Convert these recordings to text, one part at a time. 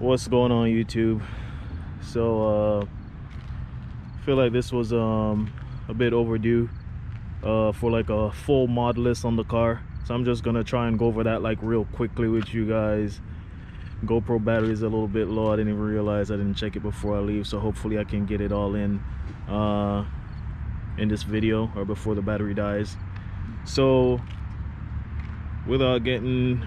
What's going on, YouTube? So I feel like this was a bit overdue for like a full mod list on the car, so I'm just gonna try and go over that like real quickly with you guys. GoPro battery is a little bit low. I didn't even realize I didn't check it before I leave, so hopefully I can get it all in this video or before the battery dies. So without getting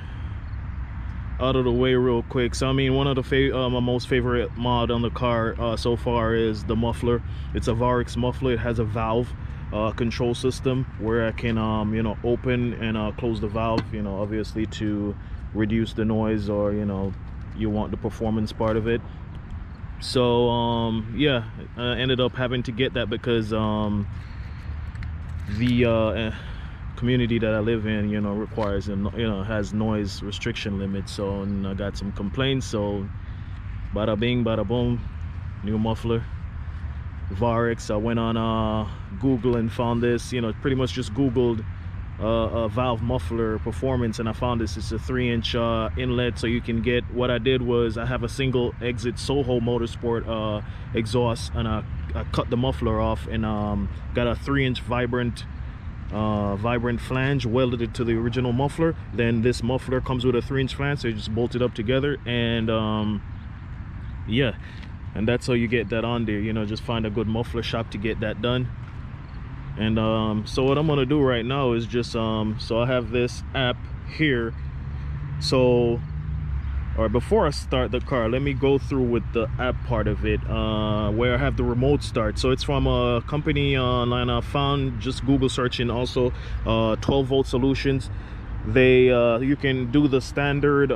out of the way real quick, so I mean, one of the my most favorite mod on the car so far is the muffler. It's a Varex muffler. It has a valve control system where I can you know, open and close the valve, you know, obviously to reduce the noise, or you know, you want the performance part of it. So yeah, I ended up having to get that because the community that I live in, you know, requires, and you know, has noise restriction limits. So, and I got some complaints, so bada bing bada boom, new muffler, Varex. I went on Google and found this, you know, pretty much just Googled a valve muffler performance, and I found this. It's a 3-inch inlet, so you can get, what I did was I have a single exit Soho Motorsport exhaust, and I cut the muffler off and got a 3-inch vibrant flange, welded it to the original muffler. Then this muffler comes with a 3-inch flange, so you just bolt it up together, and yeah, and that's how you get that on there. You know, just find a good muffler shop to get that done. And so what I'm gonna do right now is just so I have this app here. So, all right, before I start the car, let me go through with the app part of it, where I have the remote start. So it's from a company online I found, just Google searching, also 12-volt solutions. They you can do the standard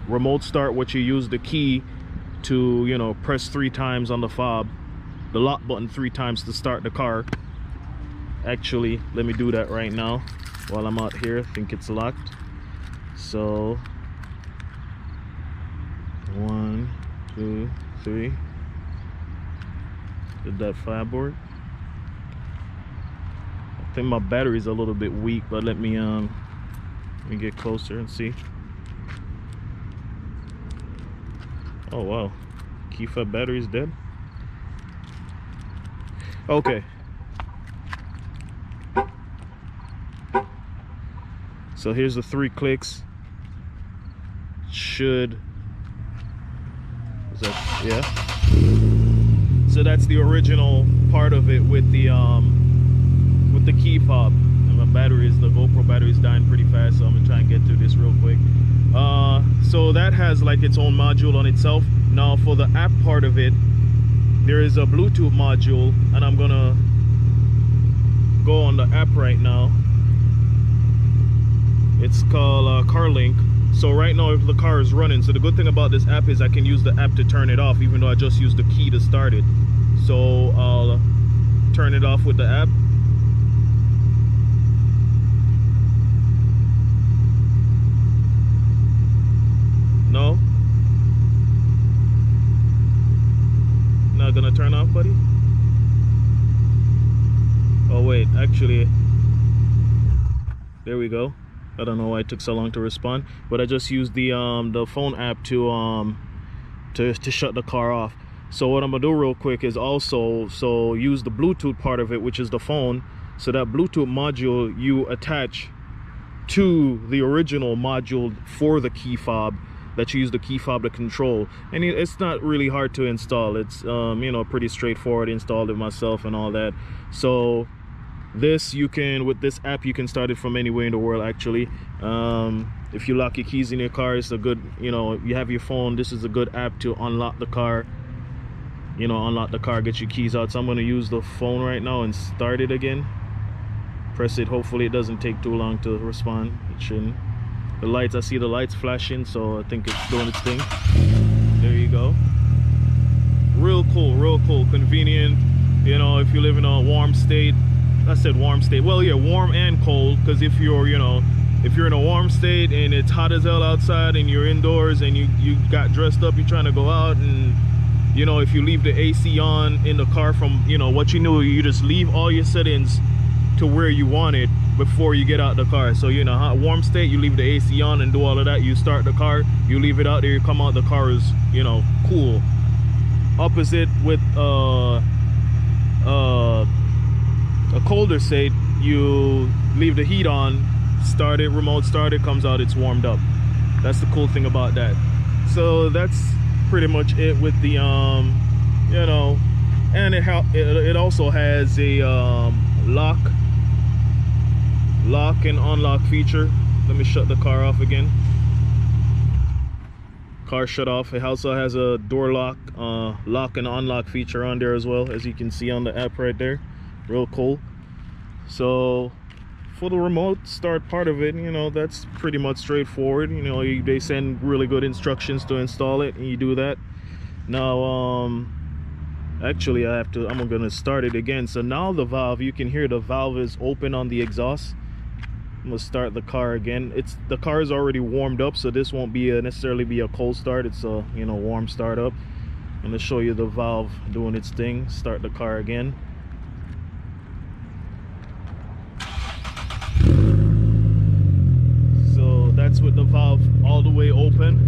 remote start, which you use the key to, you know, press 3 times on the fob, the lock button 3 times to start the car. Actually, let me do that right now while I'm out here. I think it's locked. So 1, 2, 3. Did that fireboard? I think my battery's a little bit weak, but let me get closer and see. Oh wow, key fob battery's dead. Okay. So here's the 3 clicks. Should, is that, yeah. So that's the original part of it with the key fob. And my battery is, the GoPro battery is dying pretty fast, so I'm gonna try and get through this real quick. So that has like its own module on itself. Now for the app part of it, there is a Bluetooth module, and I'm gonna go on the app right now. It's called CarLink. So right now, if the car is running, so the good thing about this app is I can use the app to turn it off, even though I just used the key to start it. So I'll turn it off with the app. No? Not gonna turn off, buddy? Oh wait, actually, there we go. I don't know why it took so long to respond, but I just used the phone app to shut the car off. So what I'm gonna do real quick is also use the Bluetooth part of it, which is the phone. So that Bluetooth module you attach to the original module for the key fob, that you use the key fob to control. And it's not really hard to install. It's you know, pretty straightforward. I installed it myself and all that. So this, you can, with this app, you can start it from anywhere in the world actually. If you lock your keys in your car, it's a good, you know, you have your phone, this is a good app to unlock the car, you know, unlock the car, get your keys out. So I'm going to use the phone right now and start it again. Press it. Hopefully it doesn't take too long to respond. It shouldn't. The lights, I see the lights flashing, so I think it's doing its thing. There you go. Real cool, convenient. You know, if you live in a warm state, I said warm state, well yeah, warm and cold, because if you're, you know, if you're in a warm state and it's hot as hell outside and you're indoors and you got dressed up, you're trying to go out, and you know, if you leave the AC on in the car from, you know, what you know, you just leave all your settings to where you want it before you get out the car. So you know, warm state, you leave the AC on and do all of that. You start the car, you leave it out there, you come out, the car is, you know, cool. Opposite with a colder state, you leave the heat on, start it, remote start it, comes out, it's warmed up. That's the cool thing about that. So that's pretty much it with the you know, and it also has a lock and unlock feature. Let me shut the car off again. Car shut off. It also has a door lock and unlock feature on there as well, as you can see on the app right there. Real cool. So for the remote start part of it, you know, that's pretty much straightforward. You know, they send really good instructions to install it, and you do that. Now actually I'm gonna start it again. So now the valve, you can hear the valve is open on the exhaust. I'm gonna start the car again. The car is already warmed up, so this won't be necessarily be a cold start. It's a, you know, warm start up. I'm gonna show you the valve doing its thing. Start the car again. So that's with the valve all the way open.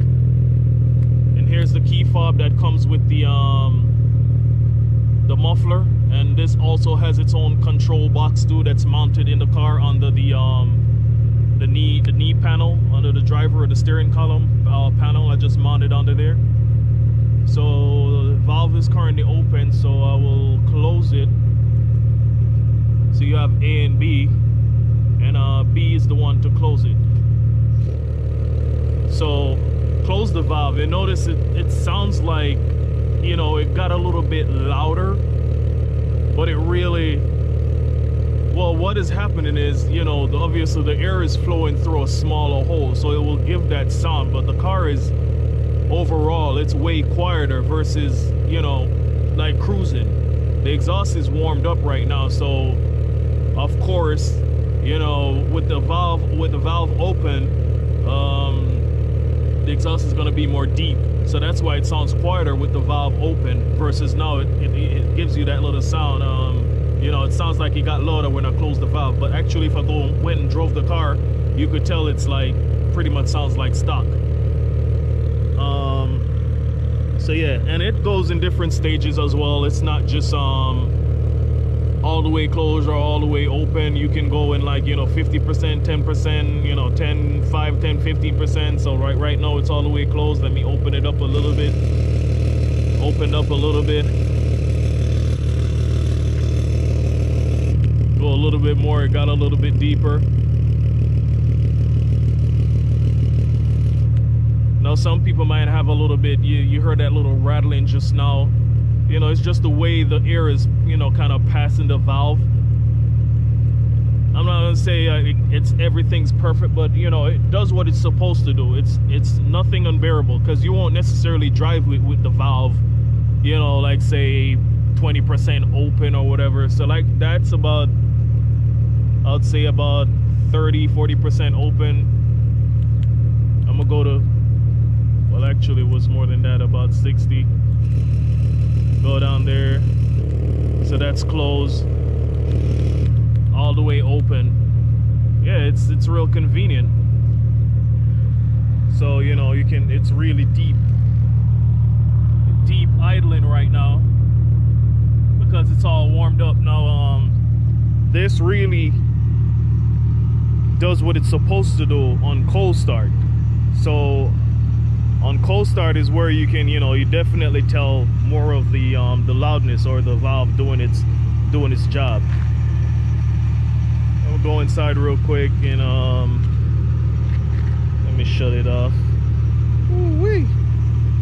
And here's the key fob that comes with the muffler, and this also has its own control box too, that's mounted in the car under the knee panel, under the driver or the steering column panel. I just mounted under there. So the valve is currently open, so I will close it. So you have A and B, and B is the one to close it. So close the valve, and notice it sounds like, you know, it got a little bit louder, but it really, well, what is happening is, you know, obviously the air is flowing through a smaller hole, so it will give that sound. But the car is, overall, it's way quieter versus, you know, like cruising. The exhaust is warmed up right now, so of course, you know, with the valve open, the exhaust is going to be more deep. So that's why it sounds quieter with the valve open versus now it gives you that little sound. You know, it sounds like it got louder when I closed the valve, but actually if I went and drove the car, you could tell it's like pretty much sounds like stock. So yeah, and it goes in different stages as well. It's not just all the way closed or all the way open. You can go in, like, you know, 50%, 10%, you know, 10, 5, 10, 15%. So right now it's all the way closed. Let me open it up a little bit. Open up a little bit. Go a little bit more. It got a little bit deeper. Now some people might have a little bit, you heard that little rattling just now. You know, it's just the way the air is, you know, kind of passing the valve. I'm not gonna say everything's perfect, but you know, it does what it's supposed to do. It's nothing unbearable, because you won't necessarily drive with the valve, you know, like say 20% open or whatever. So like that's about, I'd say about 30-40% open. I'm gonna go to, well, actually it was more than that, about 60. Go down there. So that's closed. All the way open. Yeah, it's real convenient. So, you know, you can, it's really deep idling right now because it's all warmed up. Now this really does what it's supposed to do on cold start. So on cold start is where you can, you know, you definitely tell more of the loudness or the valve doing its job. I'll go inside real quick and let me shut it off. Ooh-wee.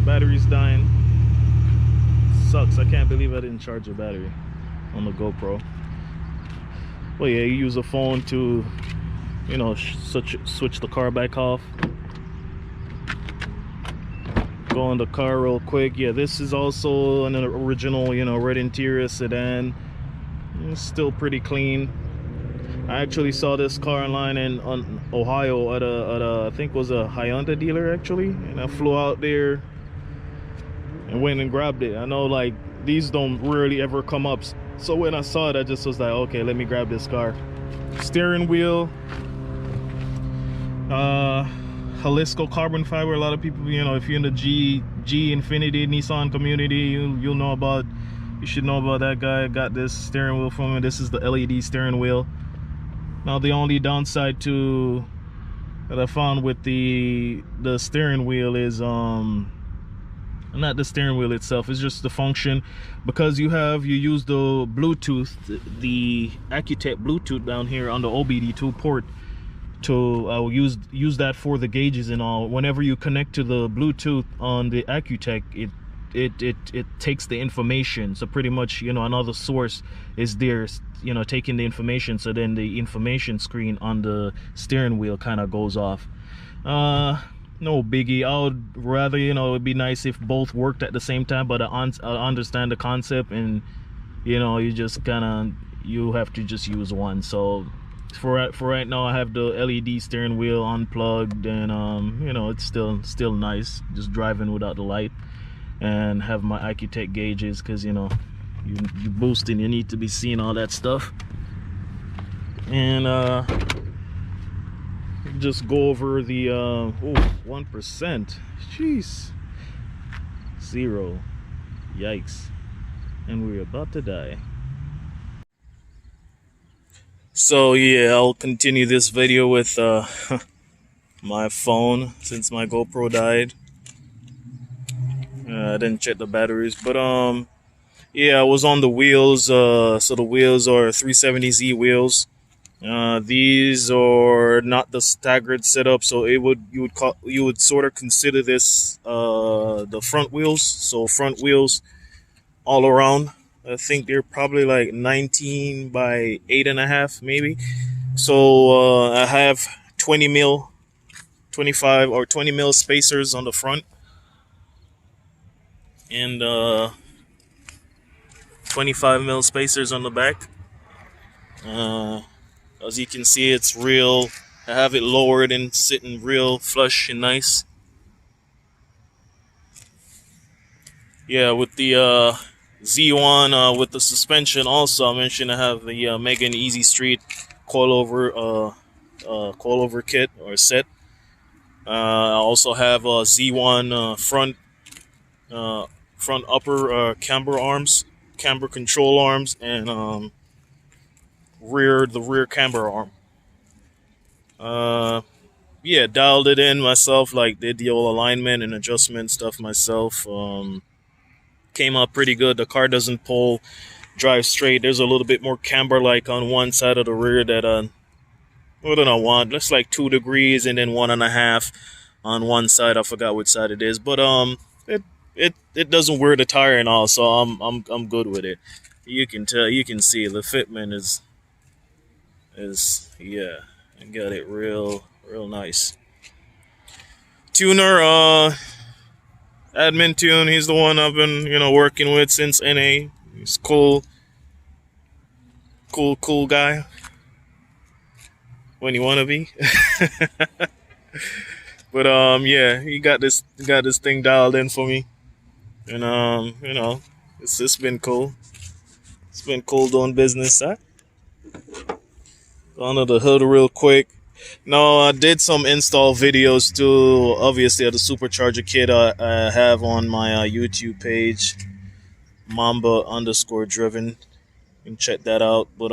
Battery's dying. Sucks. I can't believe I didn't charge the battery on the GoPro. Well, yeah, you use a phone to, you know, switch the car back off. Go in the car real quick. Yeah, this is also an original, you know, red interior sedan. It's still pretty clean. I actually saw this car online in Ohio at a I think it was a Hyundai dealer actually, and I flew out there and went and grabbed it. I know like these don't rarely ever come up, so when I saw it I just was like, okay, let me grab this car. Steering wheel, Jalisco carbon fiber. A lot of people, you know, if you're in the G Infinity Nissan community, you'll know about, you should know about that guy. Got this steering wheel from me. This is the LED steering wheel. Now the only downside to that I found with the steering wheel is not the steering wheel itself, it's just the function, because you use the Bluetooth, the Accutech Bluetooth down here on the OBD2 port to use that for the gauges and all. Whenever you connect to the Bluetooth on the Accutech, it takes the information. So pretty much, you know, another source is there, you know, taking the information. So then the information screen on the steering wheel kind of goes off. No biggie. I would rather, you know, it'd be nice if both worked at the same time, but I understand the concept, and you know, you just you have to just use one. So for right now, I have the LED steering wheel unplugged, and you know, it's still nice just driving without the light, and have my Accutech gauges, because you know, you boosting, you need to be seeing all that stuff. And just go over the 1%. Jeez. 0. Yikes. And we're about to die. So yeah, I'll continue this video with my phone, since my GoPro died. I didn't check the batteries, but yeah, I was on the wheels. So the wheels are 370Z wheels. These are not the staggered setup, so you would sort of consider this the front wheels. So front wheels all around. I think they're probably like 19 by 8.5 maybe. So I have 20 mil, 25 or 20 mil spacers on the front, and 25 mil spacers on the back. As you can see, it's real. I have it lowered and sitting real flush and nice. Yeah, with the Z1 with the suspension, also I mentioned I have the Megan Easy Street coilover kit or set. I also have a Z1 front upper camber arms, camber control arms, and the rear camber arm. Yeah, dialed it in myself, like did the old alignment and adjustment stuff myself. Came out pretty good. The car doesn't pull, drive straight. There's a little bit more camber like on one side of the rear that what do I want? Looks like 2 degrees, and then 1.5 on one side. I forgot which side it is, but it doesn't wear the tire and all, so I'm good with it. You can tell, you can see the fitment is yeah, I got it real nice. Tuner, Admin Tune, he's the one I've been, you know, working with since NA. He's cool guy when you want to be. But yeah, he got this thing dialed in for me, and you know, it's been cool. It's been cool doing business, huh? Under the hood real quick. No, I did some install videos too, obviously, of the Supercharger Kit I have on my YouTube page, Mamba_driven. You can check that out. But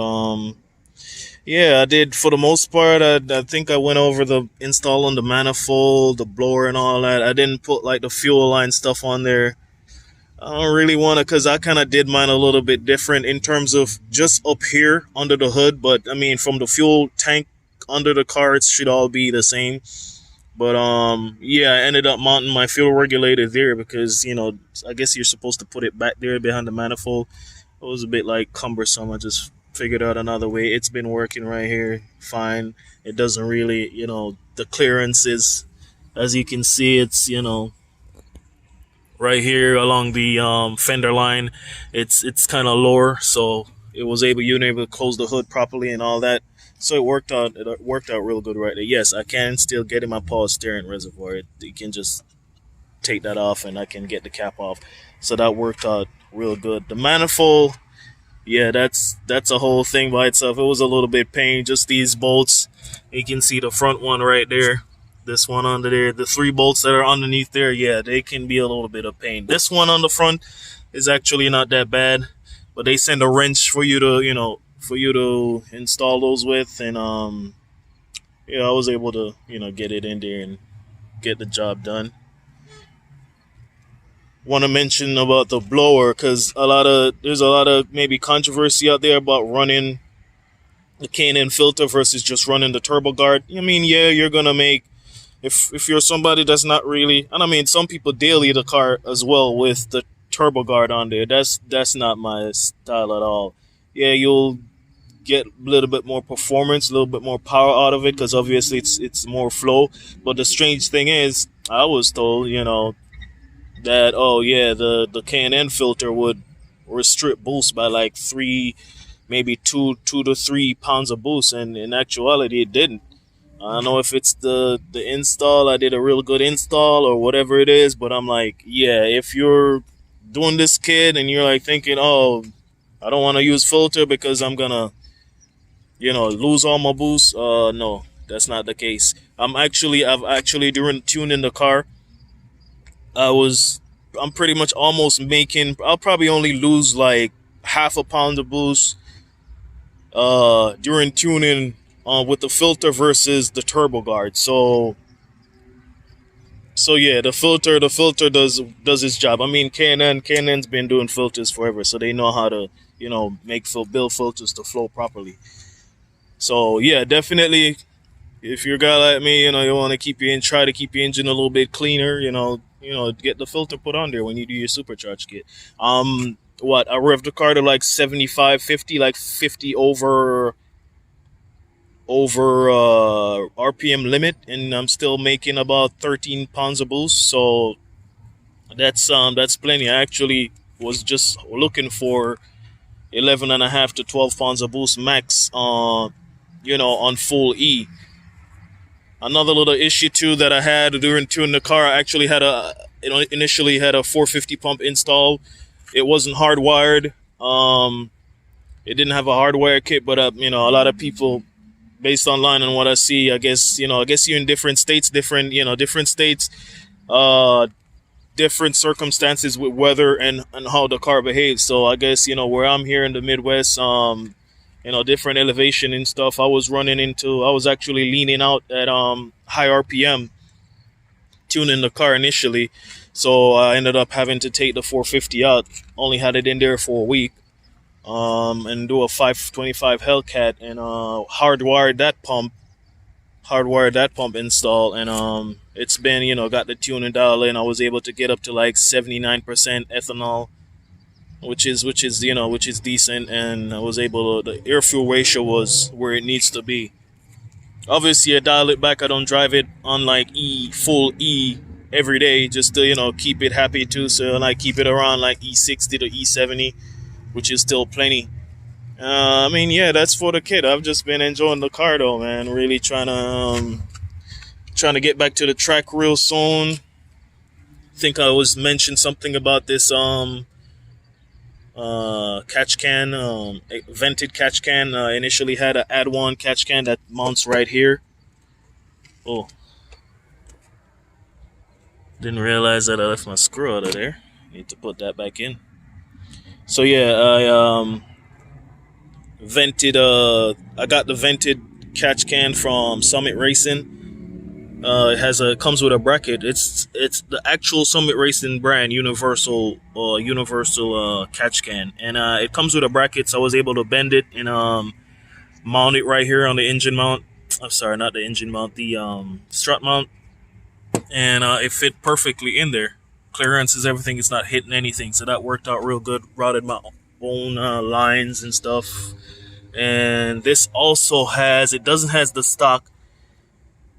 yeah, I did, for the most part. I think I went over the install on the manifold, the blower, and all that. I didn't put like the fuel line stuff on there. I don't really want to, because I kind of did mine a little bit different in terms of just up here under the hood. But I mean, from the fuel tank under the car, it should all be the same. But yeah, I ended up mounting my fuel regulator there, because, you know, I guess you're supposed to put it back there behind the manifold. It was a bit like cumbersome. I just figured out another way. It's been working right here fine. It doesn't really, you know, the clearance is, as you can see, it's, you know, right here along the fender line, it's kind of lower, so you were able to close the hood properly and all that. So it worked out real good right there. Yes, I can still get in my power steering reservoir. You can just take that off, and I can get the cap off. So that worked out real good. The manifold, yeah, that's a whole thing by itself. It was a little bit pain. Just these bolts. You can see the front one right there. This one under there. The 3 bolts that are underneath there, yeah, they can be a little bit of pain. This one on the front is actually not that bad, but they send a wrench for you to, for you to install those with, and yeah, I was able to, get it in there and get the job done. Want to mention about the blower, because there's a lot of maybe controversy out there about running the K&N filter versus just running the turbo guard. I mean, yeah, you're gonna make, if you're somebody that's not really, and I mean, some people daily the car as well with the turbo guard on there. That's not my style at all. Yeah, you'll get a little bit more performance, a little bit more power out of it, because obviously it's more flow. But the strange thing is, I was told, that, oh yeah, the K&N filter would restrict boost by like 3, maybe 2 to 3 pounds of boost, and in actuality it didn't. I don't know if it's the install. I did a real good install or whatever it is, but I'm like, yeah, if you're doing this kit and you're like thinking, oh, I don't want to use filter because I'm gonna, lose all my boost. No, that's not the case. I've actually during tuning the car, I'm pretty much almost making. I'll probably only lose like half a pound of boost during tuning with the filter versus the turbo guard. So yeah, the filter does its job. I mean, K&N's been doing filters forever, so they know how to build filters to flow properly. So yeah, definitely, if you're a guy like me, you want to try to keep your engine a little bit cleaner. Get the filter put on there when you do your Supercharger Kit. I revved the car to like 75, 50, like 50 over RPM limit, and I'm still making about 13 pounds of boost. So that's plenty. I actually was just looking for 11.5 to 12 pounds of boost max on full E. Another little issue too that I had during tuning the car, I actually initially had a 450 pump install. It wasn't hardwired. It didn't have a hardwire kit, but a lot of people, based online and what I see, I guess you're in different states, different states, different circumstances with weather and how the car behaves. So I guess where I'm here in the Midwest, different elevation and stuff, I was actually leaning out at high RPM tuning the car initially. So I ended up having to take the 450 out. Only had it in there for a week, and do a 525 Hellcat and hardwired that pump install, and it's been got the tuning dial in. I was able to get up to like 79% ethanol, which is decent, and I was able to, the air fuel ratio was where it needs to be. Obviously I dial it back. I don't drive it on like full E every day, just to keep it happy too. So I keep it around like E60 to E70, which is still plenty. I mean, yeah, that's for the kit. I've just been enjoying the car though, man. Really trying to get back to the track real soon. I think I was mentioned something about this catch can, vented catch can. Initially had a add one catch can that mounts right here. Oh, didn't realize that I left my screw out of there. Need to put that back in. So yeah, I got the vented catch can from Summit Racing. It comes with a bracket. It's the actual Summit Racing brand universal catch can, and it comes with a bracket. So I was able to bend it and mount it right here on the engine mount. I'm sorry, not the engine mount, the strut mount, and it fit perfectly in there. Clearances, everything, it's not hitting anything, so that worked out real good. Routed my own lines and stuff. And this also doesn't has the stock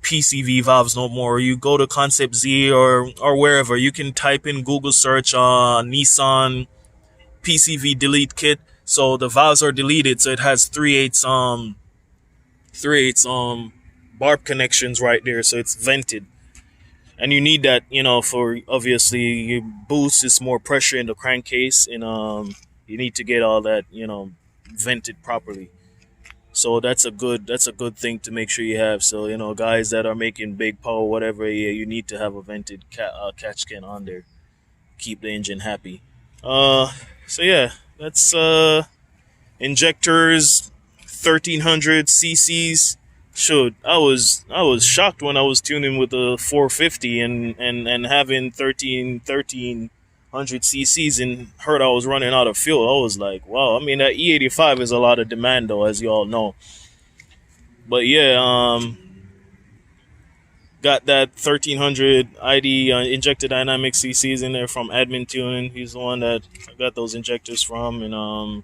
PCV valves no more. You go to Concept Z or wherever, you can type in Google search Nissan Pcv Delete Kit. So the valves are deleted, so it has 3/8 barb connections right there, so it's vented. And you need that, for obviously your boost is more pressure in the crankcase, and You need to get all that, you know, vented properly. So that's a good thing to make sure you have. So, you know, guys that are making big power, whatever, yeah, you need to have a vented catch can on there. Keep the engine happy. So yeah, that's Injectors, 1300 cc's. Shoot, I was shocked when I was tuning with the 450 and having 1300 cc's and heard I was running out of fuel. I was like, wow. I mean, that E85 is a lot of demand though, as you all know. But yeah, got that 1300 ID injected dynamic cc's in there from Admin Tuning. He's the one that I got those injectors from, and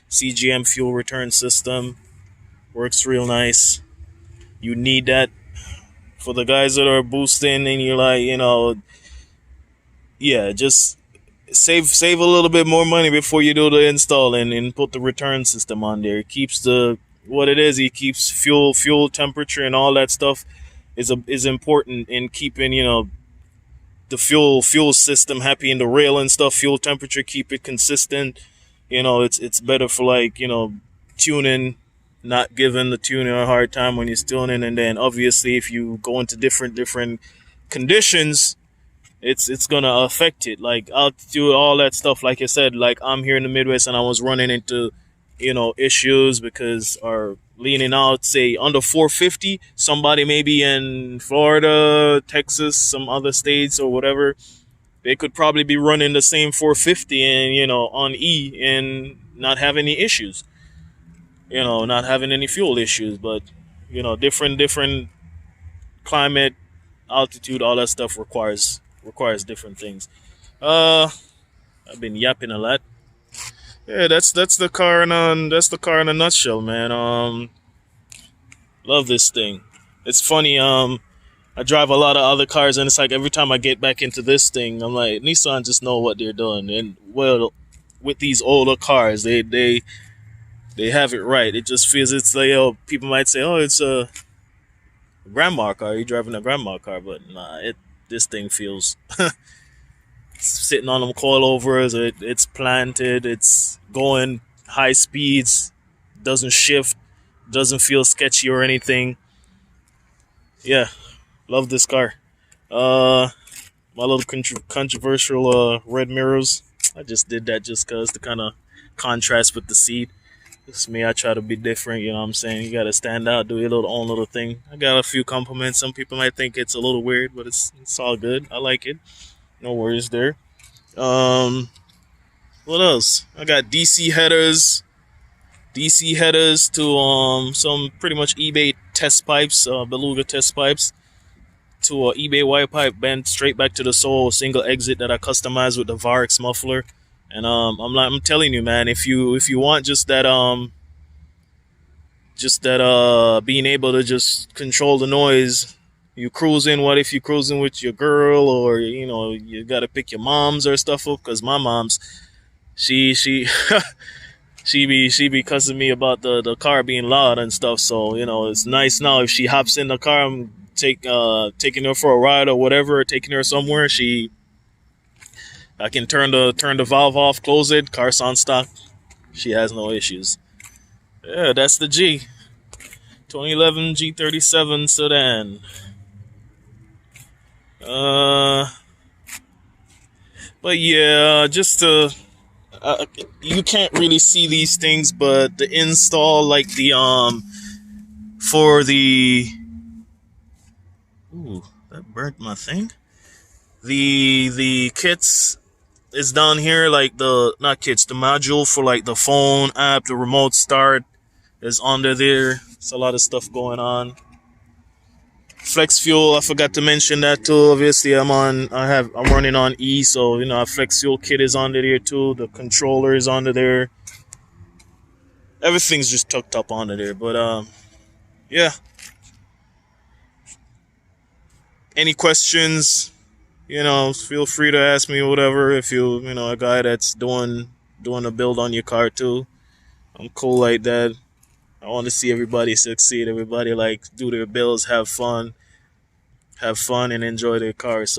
CGM fuel return system works real nice. You need that for the guys that are boosting, and you're like, you know, yeah, just save a little bit more money before you do the install and put the return system on there. It keeps it keeps fuel temperature and all that stuff is important in keeping, you know, the fuel system happy, in the rail and stuff. Fuel temperature, keep it consistent. You know, it's better for, like, you know, tuning, not giving the tuner a hard time when you're tuning. And then obviously if you go into different conditions, it's gonna affect it. Like, I'll do all that stuff. Like I said, like, I'm here in the Midwest and I was running into, you know, issues because are leaning out, say, under 450. Somebody maybe in Florida, Texas, some other states or whatever, they could probably be running the same 450 and, you know, on E and not have any issues. You know, not having any fuel issues. But, you know, different climate, altitude, all that stuff requires different things. I've been yapping a lot. Yeah, that's the car in a nutshell, man. Love this thing. It's funny. I drive a lot of other cars, and it's like every time I get back into this thing, I'm like, Nissan just know what they're doing. And well, with these older cars, they have it right. It just feels, it's like, oh, people might say, oh, it's a grandma car. You're driving a grandma car, but nah, this thing feels sitting on them coilovers. It's planted. It's going high speeds. Doesn't shift. Doesn't feel sketchy or anything. Yeah, love this car. My little controversial red mirrors. I just did that just cause to kind of contrast with the seat. It's me. I try to be different. You know what I'm saying? You gotta stand out, do your own little thing. I got a few compliments. Some people might think it's a little weird, but it's all good. I like it. No worries there. What else? I got DC headers to some pretty much eBay test pipes, Beluga test pipes, to a eBay Y pipe bent straight back to the sole, single exit that I customized with the Varix muffler. And I'm telling you, man, if you want just that being able to just control the noise. You cruising, what if you cruising with your girl, or, you know, you gotta pick your moms or stuff up, because my mom's, she she be cussing me about the car being loud and stuff. So, you know, it's nice now if she hops in the car, I'm taking her for a ride or whatever, or taking her somewhere, I can turn the valve off, close it, car's on stock. She has no issues. Yeah, that's the 2011 G37 sedan. But yeah, just to you can't really see these things, but the install, like the for the, ooh, that burnt my thing. The kits is down here, like the module for like the phone app, the remote start is under there. It's a lot of stuff going on. Flex fuel, I forgot to mention that too. Obviously, I'm running on E, so, you know, a flex fuel kit is under there too. The controller is under there. Everything's just tucked up under there. But yeah. Any questions? You know, feel free to ask me, whatever. If you know, a guy that's doing a build on your car too, I'm cool like that. I want to see everybody succeed. Everybody, like, do their builds, have fun, and enjoy their car. So